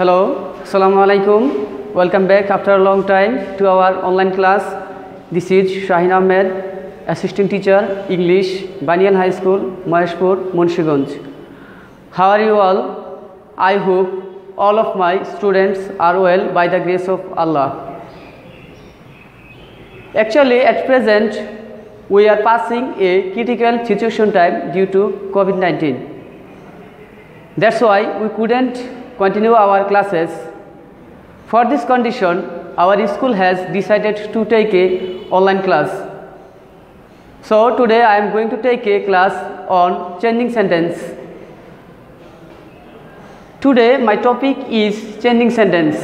Hello, Assalamu alaikum. Welcome back after a long time to our online class. This is Shahin Ahmed, Assistant Teacher, English, Banial High School, Maheshpur, Munshiganj. How are you all? I hope all of my students are well by the grace of Allah. Actually, at present, we are passing a critical situation time due to COVID-19. That's why we couldn't continue our classes. For this condition, our school has decided to take a online class. So today I am going to take a class on changing sentence. Today my topic is changing sentence.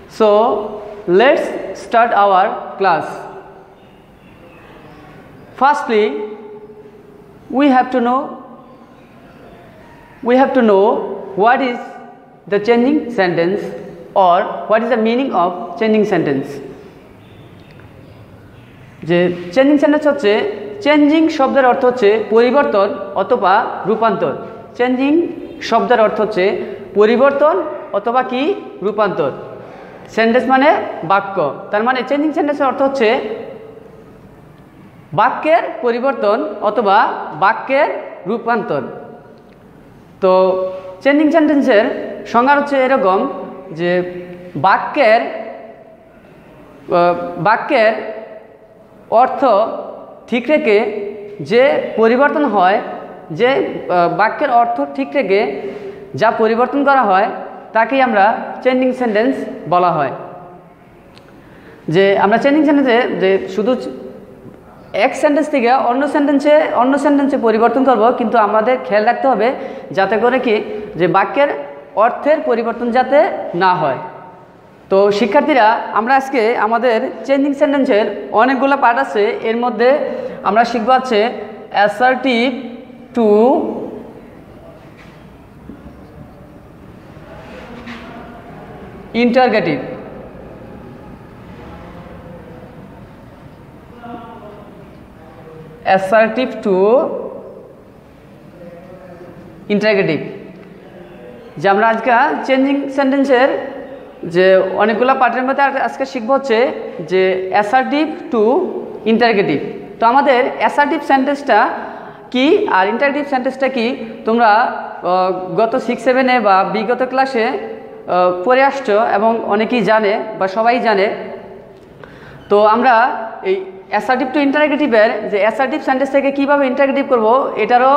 So let's start our class. Firstly, we have to know what is the changing sentence or what is the meaning of changing sentence. যে changing sentence হচ্ছে changing শব্দের অর্থ হচ্ছে পরিবর্তন অথবা রূপান্তর। Changing শব্দের অর্থ হচ্ছে পরিবর্তন অথবা কি রূপান্তর। সেন্টেন্স মানে বাক্য, তার মানে চেঞ্জিং সেন্টেন্সের অর্থ হচ্ছে বাক্যের পরিবর্তন অথবা বাক্যের রূপান্তর। তো চেঞ্জিং সেন্টেন্সের সংজ্ঞা হচ্ছে এরকম যে বাক্যের অর্থ ঠিক রেখে যে পরিবর্তন হয়, যে বাক্যের অর্থ ঠিক রেখে যা পরিবর্তন করা হয় তাকেই আমরা চেঞ্জিং সেন্টেন্স বলা হয়। যে আমরা চেঞ্জিং সেন্টেন্সে যে শুধু এক সেন্টেন্স থেকে অন্য সেন্টেন্সে পরিবর্তন করব, কিন্তু আমাদের খেয়াল রাখতে হবে যাতে করে কি যে বাক্যের অর্থের পরিবর্তন যাতে না হয়। তো শিক্ষার্থীরা, আমরা আজকে আমাদের চেঞ্জিং সেন্টেন্সের অনেকগুলো পার্ট আছে, এর মধ্যে আমরা শিখব আছে assertive two interrogative. Assertive two interrogative, যে আমরা আজকে চেঞ্জিং সেন্টেন্সের যে অনেকগুলো পার্টের মধ্যে আজকে শিখবো হচ্ছে যে অ্যাসার্টিভ টু ইন্টারগেটিভ। তো আমাদের অ্যাসার্টিভ সেন্টেন্সটা কি আর ইন্টারগেটিভ সেন্টেন্সটা কি তোমরা গত 6-7 বা বিগত ক্লাসে পড়ে আসছো এবং অনেকেই জানে বা সবাই জানে। তো আমরা এই অ্যাসার্টিভ টু ইন্টারগেটিভের যে অ্যাসার্টিভ সেন্টেন্স থেকে কীভাবে ইন্টারগেটিভ করব এটারও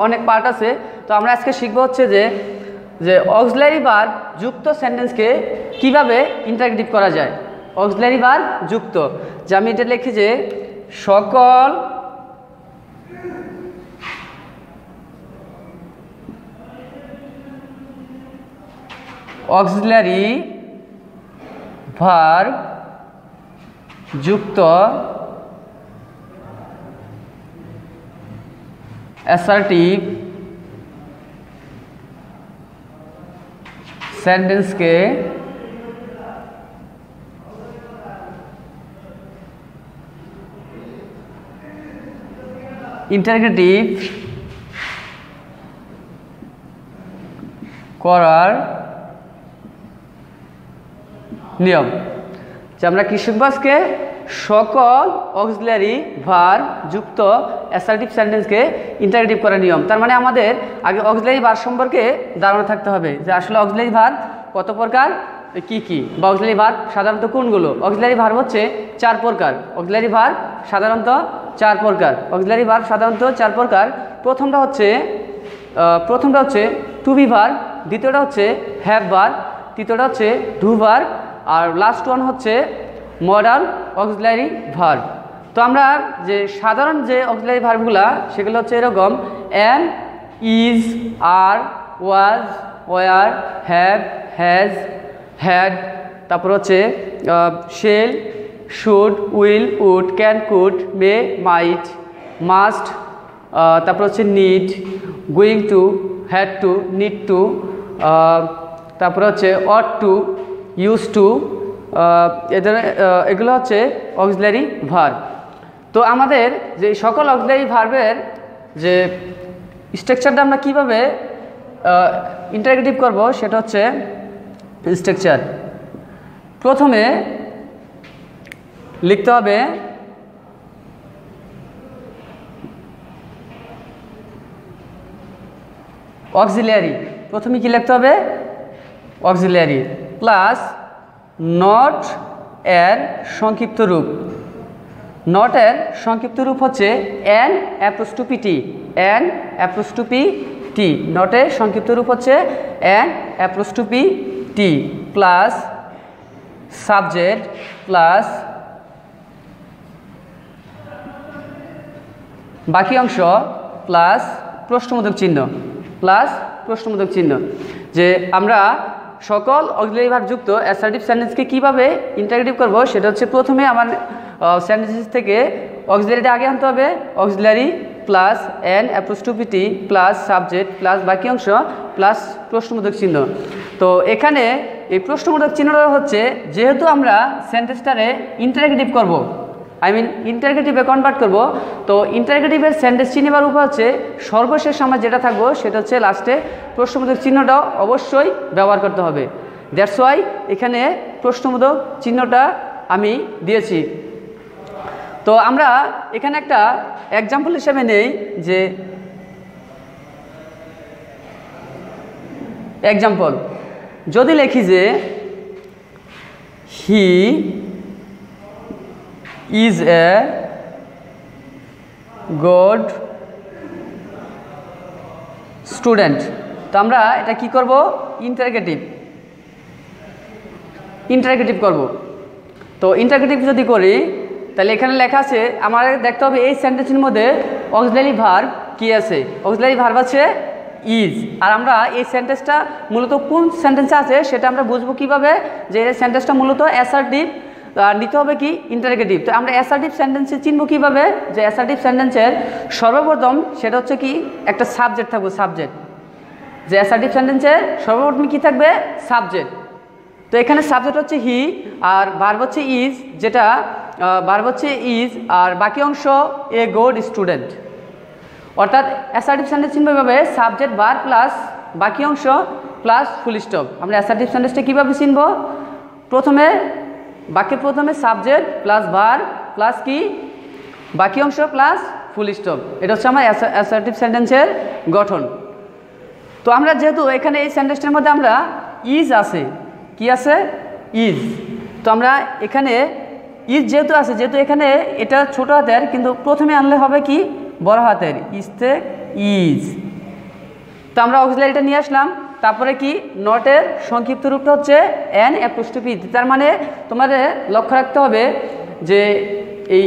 অনেক পার্ট আছে। তো আমরা আজকে শিখবো হচ্ছে যে অক্সিলারি ভার্ব যুক্ত সেন্টেন্সকে কিভাবে ইন্টারগেটিভ করা যায়। অক্সিলারি ভার্ব যুক্ত, যে আমি এটা লিখি যে সকল অক্সিলারি ভার্ব যুক্ত অ্যাসার্টিভ সেন্টেন্সকে ইন্টারগেটিভ করার নিয়ম। যে আমরা কি শিখব আজকে সকল অক্সিলারি ভার্ব যুক্ত অ্যাসার্টিভ সেন্টেন্সকে ইন্টারগেটিভ করার নিয়ম। তার মানে আমাদের আগে অক্সিলারি ভার্ব সম্পর্কে ধারণা থাকতে হবে যে আসলে অক্সিলারি ভার্ব কত প্রকার, কি বা অক্সিলারি ভার্ব সাধারণত কোনগুলো। অক্সিলারি ভার্ব হচ্ছে 4 প্রকার। অক্সিলারি ভার্ব সাধারণত 4 প্রকার। অক্সিলারি ভার্ব সাধারণত 4 প্রকার। প্রথমটা হচ্ছে টু বি ভার্ব, দ্বিতীয়টা হচ্ছে হ্যাভ ভার্ব, তৃতীয়টা হচ্ছে ডু ভার্ব, আর লাস্ট ওয়ান হচ্ছে মডাল অক্সিলারি ভার্ব। তো আমরা যে সাধারণ যে অক্সিলারি ভার্বগুলো সেগুলো হচ্ছে এরকম am, is, are, was, were, have, has, had, তারপর হচ্ছে shall, should, will, would, can, could, may, might, must, তারপর হচ্ছে need, going to, had to, need to, তারপরে হচ্ছে অট টু, ইউজ টু, এগুলো হচ্ছে অক্সিলারি ভার্ব। তো আমাদের যে সকল অক্সিলারি ভার্বের যে স্ট্রাকচারটা আমরা কিভাবে ইন্টারগ্রেটিভ করব সেটা হচ্ছে স্ট্রাকচার। প্রথমে লিখতে হবে অক্সিলিয়ারি। প্রথমে কি লিখতে হবে? অক্সিলিয়ারি প্লাস নট এর সংক্ষিপ্ত রূপ। নট এর সংক্ষিপ্ত রূপ হচ্ছে এন অ্যাপোস্ট্রোফি টি। এন অ্যাপোস্ট্রোফি টি। নটের সংক্ষিপ্ত রূপ হচ্ছে এন অ্যাপোস্ট্রোফি টি প্লাস সাবজেক্ট প্লাস বাকি অংশ প্লাস প্রশ্নবোধক চিহ্ন প্লাস প্রশ্নবোধক চিহ্ন। যে আমরা সকল অক্সিলারি ভার্ব যুক্ত অ্যাসার্টিভ সেন্টেন্সকে কীভাবে ইন্টারগ্রেটিভ করব সেটা হচ্ছে প্রথমে আমার সেন্টেন্সেস থেকে অক্সিলারিটা আগে আনতে হবে। অক্সিলারি প্লাস এন অ্যাপোস্ট্রোফি টি প্লাস সাবজেক্ট প্লাস বাকি অংশ প্লাস প্রশ্নবোধক চিহ্ন। তো এখানে এই প্রশ্নবোধক চিহ্নটা হচ্ছে যেহেতু আমরা সেন্টেন্সটারে ইন্টারগ্রেটিভ করব, ইন্টারগ্রেটিভে কনভার্ট করব, তো ইন্টারগ্রেটিভের সেন্টেন্স চিহ্নিবার উপায় হচ্ছে সর্বশেষ আমার যেটা থাকবো সেটা হচ্ছে লাস্টে প্রশ্নবোধক চিহ্নটাও অবশ্যই ব্যবহার করতে হবে। দ্যাটস ওয়াই এখানে প্রশ্নবোধক চিহ্নটা আমি দিয়েছি। তো আমরা এখানে একটা এক্সাম্পল হিসেবে নেই যে এক্সাম্পল যদি লিখি যে হি ইজ এ গুড স্টুডেন্ট, তো আমরা এটা কি করব? ইন্টারগ্রেটিভ করব। তো ইন্টারগ্রেটিভ যদি করি তাহলে এখানে লেখা আছে, আমার দেখতে হবে এই সেন্টেন্সের মধ্যে অক্সিলারি ভার্ব কি আছে। অক্সিলারি ভার্ব আছে ইজ। আর আমরা এই সেন্টেন্সটা মূলত কোন সেন্টেন্সে আছে সেটা আমরা বুঝবো কিভাবে, যে এই সেন্টেন্সটা মূলত অ্যাসার্টিভ, নিতে হবে কি ইন্টারগ্রেটিভ। তো আমরা অ্যাসার্টিভ সেন্টেন্সে চিনব কীভাবে? যে অ্যাসার্টিভ সেন্টেন্সের সর্বপ্রথম সেটা হচ্ছে কি একটা সাবজেক্ট থাকবে। সাবজেক্ট, যে অ্যাসার্টিভ সেন্টেন্সের সর্বপ্রথম কী থাকবে? সাবজেক্ট। তো এখানে সাবজেক্ট হচ্ছে হি আর ভার্ব হচ্ছে ইজ, যেটা ভার্ব হচ্ছে ইজ আর বাকি অংশ এ গুড স্টুডেন্ট। অর্থাৎ অ্যাসার্টিভ সেন্টেন্স চিনব এভাবে সাবজেক্ট ভার্ব প্লাস বাকি অংশ প্লাস ফুল স্টপ। আমরা অ্যাসার্টিভ সেন্টেন্সটা কীভাবে চিনব? প্রথমে বাক্যের প্রথমে সাবজেক্ট প্লাস ভার্ব প্লাস কি বাকি অংশ প্লাস ফুল স্টপ। এটা হচ্ছে আমার অ্যাসার্টিভ সেন্টেন্সের গঠন। তো আমরা যেহেতু এখানে এই সেন্টেন্সটার মধ্যে আমরা ইজ আছে, কি আছে? ইজ। তো আমরা এখানে ইজ যেহেতু আছে, যেহেতু এখানে এটা ছোট হাতের, কিন্তু প্রথমে আনলে হবে কি বড় হাতের, ইজতে ইজ। তো আমরা অক্সিলারিটা নিয়ে আসলাম। তারপরে কি নটের সংক্ষিপ্ত রূপটা হচ্ছে এন অ্যাপোস্ট্রোফি। তার মানে তোমাদের লক্ষ্য রাখতে হবে যে এই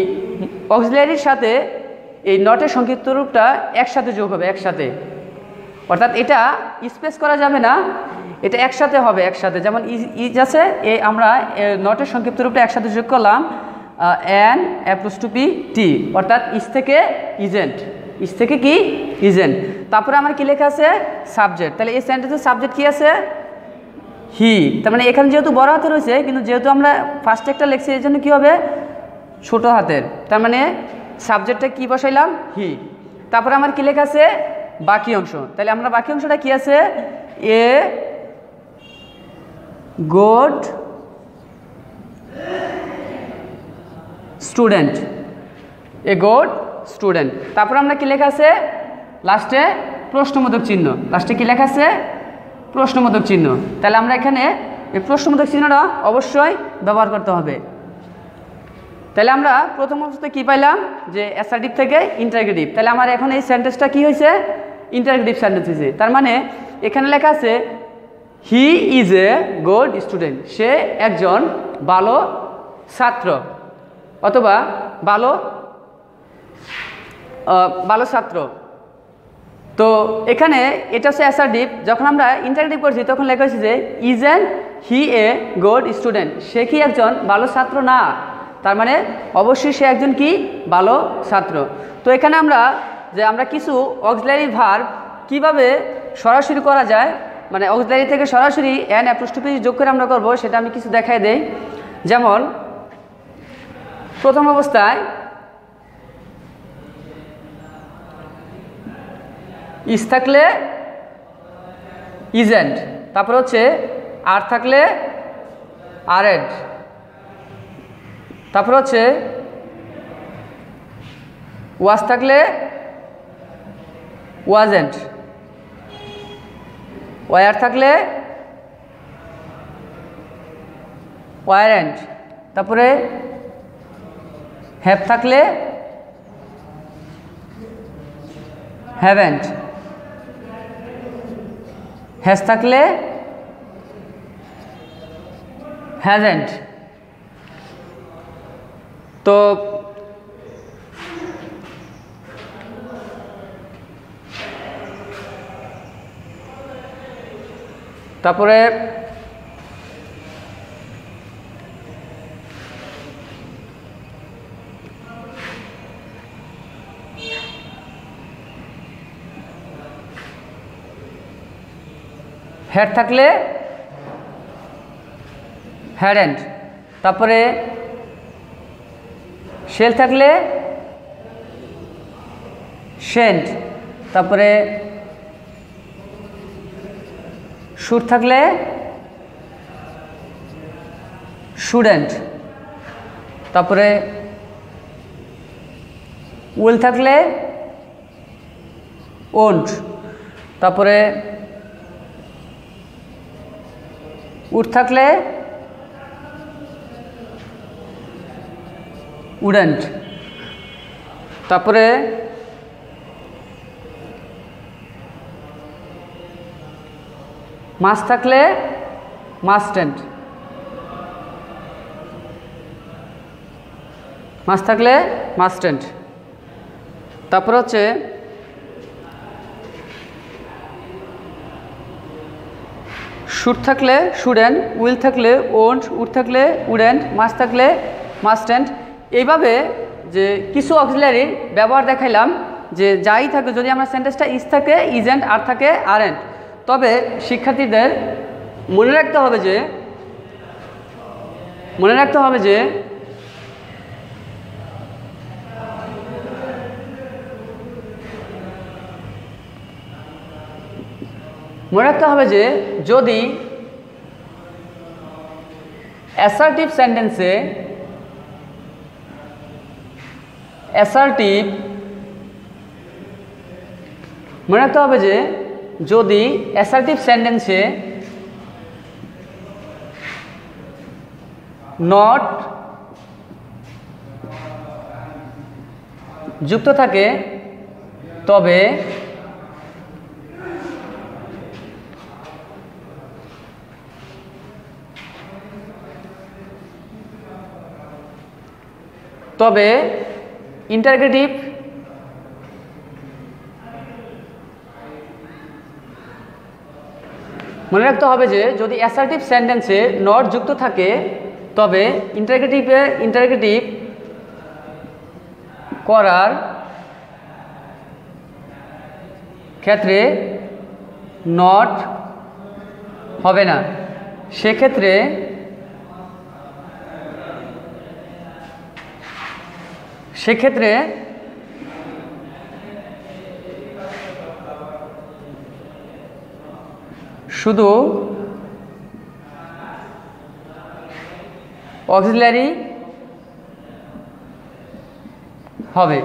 অক্সিলারির সাথে এই নটের সংক্ষিপ্ত রূপটা একসাথে যোগ হবে, একসাথে। অর্থাৎ এটা স্পেস করা যাবে না, এটা একসাথে হবে, একসাথে। যেমন ইজ আছে, আমরা নটের সংক্ষিপ্ত রূপটা একসাথে যোগ করলাম এন অ্যাপোস্ট্রোফি টি, অর্থাৎ ইজ থেকে ইজেন্ট। ইজ থেকে কি ইজেন্ট। তারপরে আমার কি লেখা আছে? সাবজেক্ট। তাহলে এই সেন্টেন্সের সাবজেক্ট কি আছে? হি। তার মানে এখানে যেহেতু বড় হাতে রয়েছে, কিন্তু যেহেতু আমরা ফার্স্টে একটা লিখছি এই জন্য কী হবে? ছোট হাতের। তার মানে সাবজেক্টটা কি বসাইলাম? হি। তারপরে আমার কি লেখা আছে? বাকি অংশ। তাহলে আমরা বাকি অংশটা কি আছে? এ গুড স্টুডেন্ট, এ গুড স্টুডেন্ট। তারপর আমরা কি লেখা আছে? লাস্টে প্রশ্নবোধক চিহ্ন। লাস্টে কি লেখা আছে? প্রশ্নবোধক চিহ্ন। তাহলে আমরা এখানে এই প্রশ্নবোধক চিহ্নটা অবশ্যই ব্যবহার করতে হবে। তাহলে আমরা প্রথম অবস্থায় কী পাইলাম? যে অ্যাসার্টিভ থেকে ইন্টারগ্রেটিভ। তাহলে আমার এখন এই সেন্টেন্সটা কী হয়েছে? ইন্টারগ্রেটিভ সেন্টেন্স হয়েছে। তার মানে এখানে লেখা আছে he is a good student, সে একজন ভালো ছাত্র অথবা ভালো ছাত্র। তো এখানে এটা হচ্ছে অ্যাসার্টিভ। যখন আমরা ইন্টারগ্রেটিভ করছি তখন লেখা হয়েছে যে isn't he a good student, সে কি একজন ভালো ছাত্র না? তার মানে অবশ্যই সে একজন কি ভালো ছাত্র। তো এখানে আমরা কিছু অক্সিলারি ভার্ব কিভাবে সরাসরি করা যায়, মানে অক্সিলারি থেকে সরাসরি এন অ্যাপোস্ট্রোফি যোগ করে আমরা করব, সেটা আমি কিছু দেখাই দেই। যেমন প্রথম অবস্থায় ইজ থাকলে ইজেন্ট, তারপরে হচ্ছে আর থাকলে আরেন্ট, তারপরে হচ্ছে ওয়াজ থাকলে ওয়াজেন্ট, ওয়ার থাকলে ওয়ারেন্ট, তারপরে হ্যাভ থাকলে হ্যাভেন্ট, হ্যাজ থাকলে হ্যাজেন্ট। তো তারপরে হ্যাড থাকলে হ্যাডেন্ট, তারপরে শেল থাকলে শেন্ট, তারপরে শুড থাকলে শুডেন্ট, তারপরে উইল থাকলে ওন্ট, তারপরে উড থাকলে উডেন্ট, তারপরে মাস থাকলে মাস্টেন্ট, মাস থাকলে মাস্টেন্ট, তারপর হচ্ছে শুড থাকলে শুডেন্ট, উইল থাকলে ওন্ট, উড থাকলে উডেন্ট, মাস থাকলে মাস্টেন্ট। এইভাবে যে কিছু অক্সিলারির ব্যবহার দেখাইলাম, যে যাই থাকে যদি আমরা সেন্টেন্সটা ইজ থাকে ইজেন্ট, আর থাকে আরেন্ট। তবে শিক্ষার্থীদের মনে রাখতে হবে যে যদি অ্যাসার্টিভ সেন্টেন্সে নট যুক্ত থাকে তবে ইন্টারগেটিভ মনে রাখতে হবে যে যদি অ্যাসার্টিভ সেন্টেন্সে নট যুক্ত থাকে তবে ইন্টারগেটিভ করার ক্ষেত্রে নট হবে না। সেক্ষেত্রে শুধু অক্সিলারি হবে।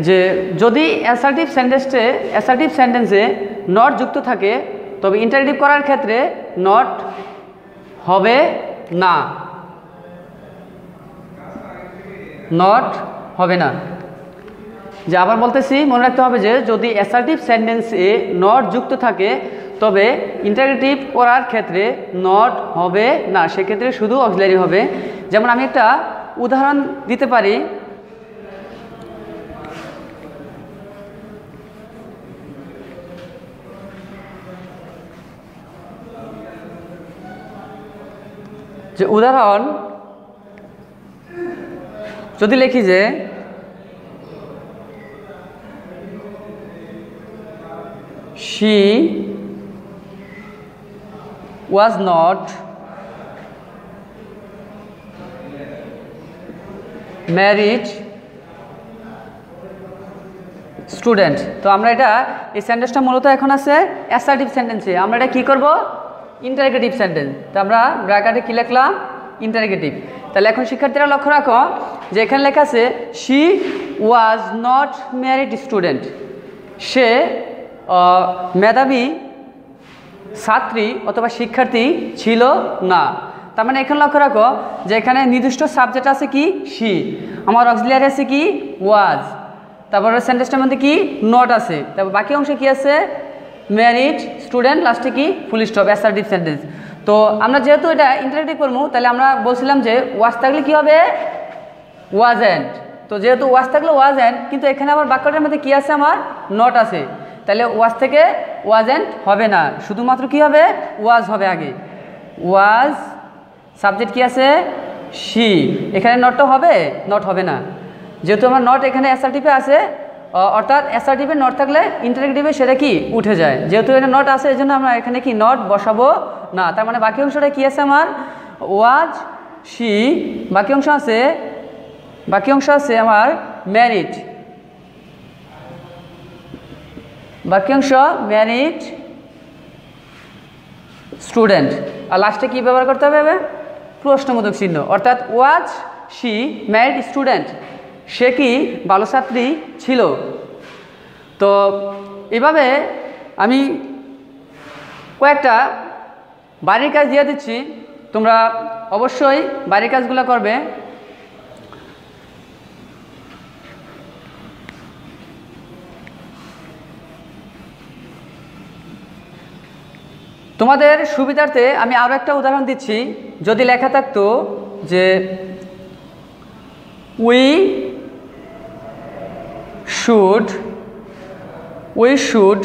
যে যদি অ্যাসার্টিভ সেন্টেন্সে নট যুক্ত থাকে তবে ইন্টারগেটিভ করার ক্ষেত্রে নট হবে না, যে আবার বলতেছি, মনে রাখতে হবে যে যদি অ্যাসার্টিভ সেন্টেন্সে নট যুক্ত থাকে তবে ইন্টারগেটিভ করার ক্ষেত্রে নট হবে না, সেক্ষেত্রে শুধু অক্সিলারি হবে। যেমন আমি একটা উদাহরণ দিতে পারি, যে উদাহরণ যদি লিখি যে she was not married student. তো আমরা এটা এই সেন্টেন্সটা মূলত এখন আছে অ্যাসার্টিভ সেন্টেন্সে, আমরা এটা কী করব ইন্টারগেটিভ সেন্টেন্স। তো আমরা ব্র্যাকেটে কী লিখলাম ইন্টারগেটিভ। তাহলে এখন শিক্ষার্থীরা লক্ষ্য রাখো যে এখানে লেখা আছে she was not married student, সে মেধাবী ছাত্রী অথবা শিক্ষার্থী ছিল না। তার মানে এখানে লক্ষ্য রাখো যে এখানে নির্দিষ্ট সাবজেক্ট আছে কি শি, আমার অক্সিলিয়ারি আছে কি ওয়াজ, তারপরে সেন্টেন্সটার মধ্যে কি নট আছে, তারপর বাকি অংশে কি আছে ম্যারিড স্টুডেন্ট, লাস্টে কি ফুল স্টপ অ্যাসার্টিভ সেন্টেন্স। তো আমরা যেহেতু এটা ইন্টারগেটিভ করবো তাহলে আমরা বলছিলাম যে ওয়াজ থাকলে কি হবে ওয়াজেন্ট। তো যেহেতু ওয়াজ থাকলে ওয়াজেন্ট, কিন্তু এখানে আমার বাক্যটার মধ্যে কি আছে আমার নট আছে, তাহলে ওয়াজ থেকে ওয়াজেন্ট হবে না, শুধুমাত্র কি হবে ওয়াজ হবে আগে। ওয়াজ সাবজেক্ট কি আছে শি, এখানে নটটা হবে নট হবে না, যেহেতু আমার নট এখানে অ্যাসার্টিভে আছে, অর্থাৎ অ্যাসার্টিভে নট থাকলে ইন্টারগেটিভে সেটা কি উঠে যায়, যেহেতু এটা নট আছে এই জন্য আমরা এখানে কি নট বসাবো না। তার মানে বাকি অংশটা কি আছে আমার ওয়াজ শি, বাকি অংশ আছে আমার ম্যারিড, বাকি অংশ ম্যারিড স্টুডেন্ট, আর লাস্টে কি ব্যবহার করতে হবে প্রশ্নবোধক চিহ্ন, অর্থাৎ ওয়াজ শি ম্যারিড স্টুডেন্ট, সে কি ভালো ছাত্রী ছিল। তো এভাবে আমি কয়েকটা বাড়ির কাজ দিয়ে দিচ্ছি, তোমরা অবশ্যই বাড়ির কাজগুলো করবে। তোমাদের সুবিধার্থে আমি আরও একটা উদাহরণ দিচ্ছি, যদি লেখা থাকতো যে we should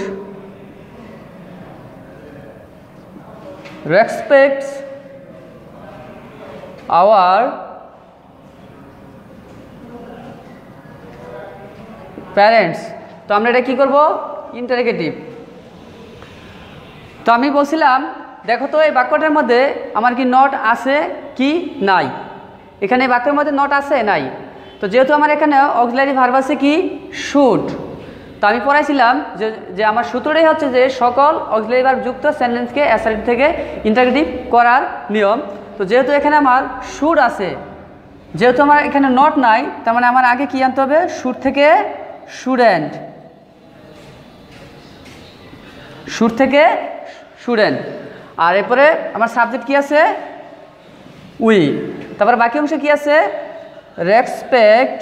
respect our parents, তো আমরা এটা কী করব ইন্টারগেটিভ। তো আমি বলছিলাম দেখো তো এই বাক্যটার মধ্যে আমার কি নট আছে কি নাই, এখানে বাক্যের মধ্যে নট আছে নাই। তো যেহেতু আমার এখানে অক্সিলারি ভার্ব আছে কি শুড, তো আমি পড়াইছিলাম যে আমার সূত্রটাই হচ্ছে যে সকল অক্সিলারি ভার্ব যুক্ত সেন্টেন্সকে অ্যাসার্টিভ থেকে ইন্টারগেটিভ করার নিয়ম। তো যেহেতু এখানে আমার শুড আছে, যেহেতু আমার এখানে নট নাই, তার মানে আমার আগে কি আনতে হবে শুড থেকে স্টুডেন্ট, শুড থেকে স্টুডেন্ট, আর এরপরে আমার সাবজেক্ট কি আছে উই, তারপরে বাকি অংশে কি আছে রেসপেক্ট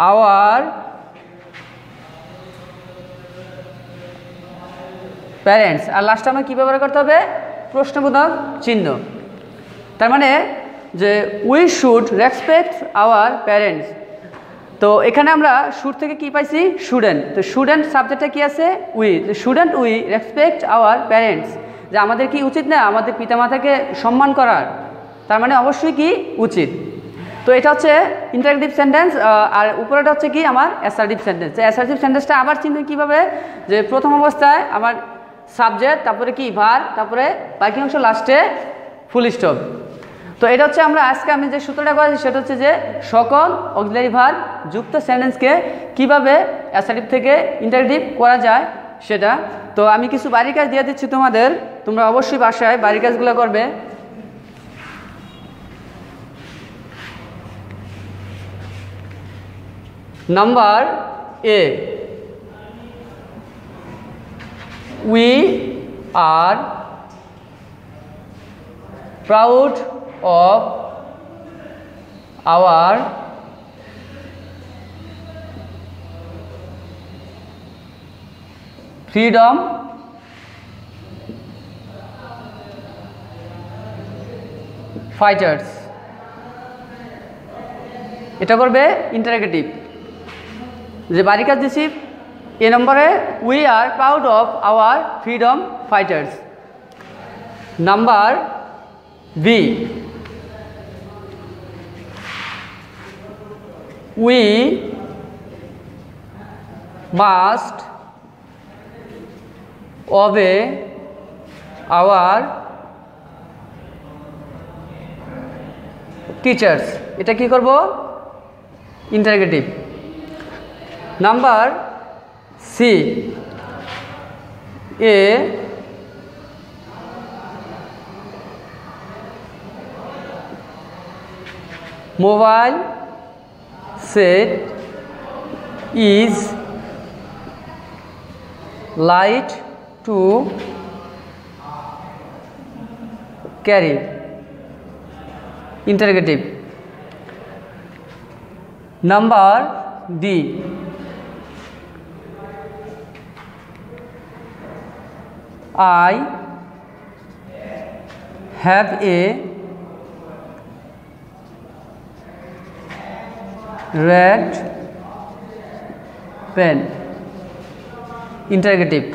আওয়ার প্যারেন্টস, আর লাস্টে আমার কী ব্যবহার করতে হবে প্রশ্নবোধক চিহ্ন। তার মানে যে we should respect our parents, তো এখানে আমরা শুড থেকে কি পাইছি স্টুডেন্ট, তো স্টুডেন্ট সাবজেক্টে কি আছে we, student we respect our parents, যে আমাদের কি উচিত না আমাদের পিতামাতাকে সম্মান করার, তার মানে অবশ্যই কি উচিত। তো এটা হচ্ছে ইন্টারগেটিভ সেন্টেন্স, আর উপরেটা হচ্ছে কি আমার অ্যাসার্টিভ সেন্টেন্স। অ্যাসার্টিভ সেন্টেন্সটা আবার চিনবেন কীভাবে, যে প্রথম অবস্থায় আমার সাবজেক্ট, তারপরে কি ভার্ব, তারপরে বাকি অংশ লাস্টে ফুল স্টপ। তো এটা হচ্ছে আমরা আজকে আমি যে সূত্রটা করেছি সেটা হচ্ছে যে সকল অক্সিলারি ভার্ব যুক্ত সেন্টেন্সকে কিভাবে অ্যাসার্টিভ থেকে ইন্টারগেটিভ করা যায় সেটা। তো আমি কিছু বাড়ির কাজ দিয়ে দিচ্ছি তোমাদের, তোমরা অবশ্যই বাসায় বাড়ির কাজগুলো করবে। Number A, we are proud of our freedom fighters, এটা করবে ইন্টারগেটিভ। যে বাড়ি কাজ দিচ্ছি এ নম্বরে we are proud of our freedom fighters. Number B, we must obey our teachers, এটা কি করব interrogative. Number C, a mobile set is light to carry, interrogative. Number D, I have a red pen, interrogative।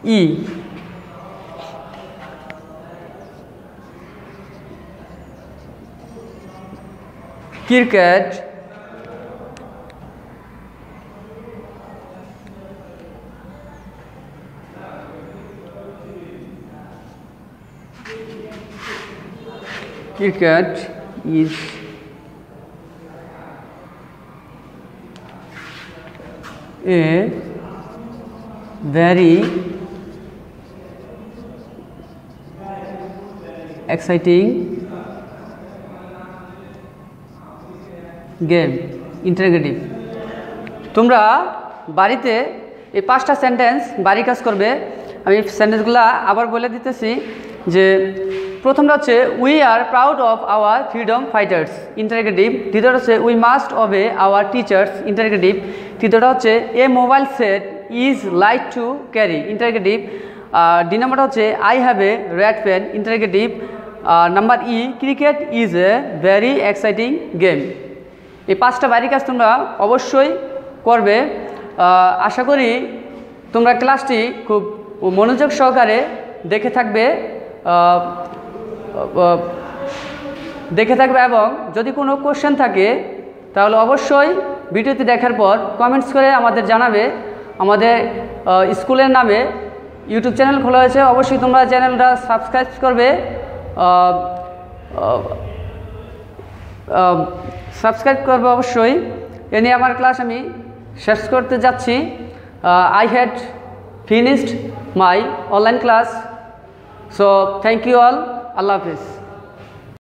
E, cricket, cricket is a very exciting game, interrogative. তোমরা বাড়িতে এই 5টা sentence বাড়ি কাজ করবে। আমি সেন্টেন্সগুলো আবার বলে দিতেছি যে প্রথমটা হচ্ছে we are proud of our freedom fighters, interrogative. দ্বিতীয়টা হচ্ছে we must obey our teachers, interrogative. তৃতীয়টা হচ্ছে a mobile set is light to carry, interrogative. D নাম্বারটা হচ্ছে I have a red pen, interrogative. Number E, cricket is a very exciting game. এই 5টা বাড়ির কাজ তোমরা অবশ্যই করবে। আশা করি তোমরা ক্লাসটি খুব মনোযোগ সহকারে দেখে থাকবে এবং যদি কোনো কোশ্চেন থাকে তাহলে অবশ্যই ভিডিওটি দেখার পর কমেন্টস করে আমাদের জানাবে। আমাদের স্কুলের নামে ইউটিউব চ্যানেল খোলা হয়েছে, অবশ্যই তোমরা চ্যানেলটা সাবস্ক্রাইব করবে, অবশ্যই। এ নিয়ে আমার ক্লাস আমি শেষ করতে যাচ্ছি। I had finished my online class, so thank you all. Allah Hafiz.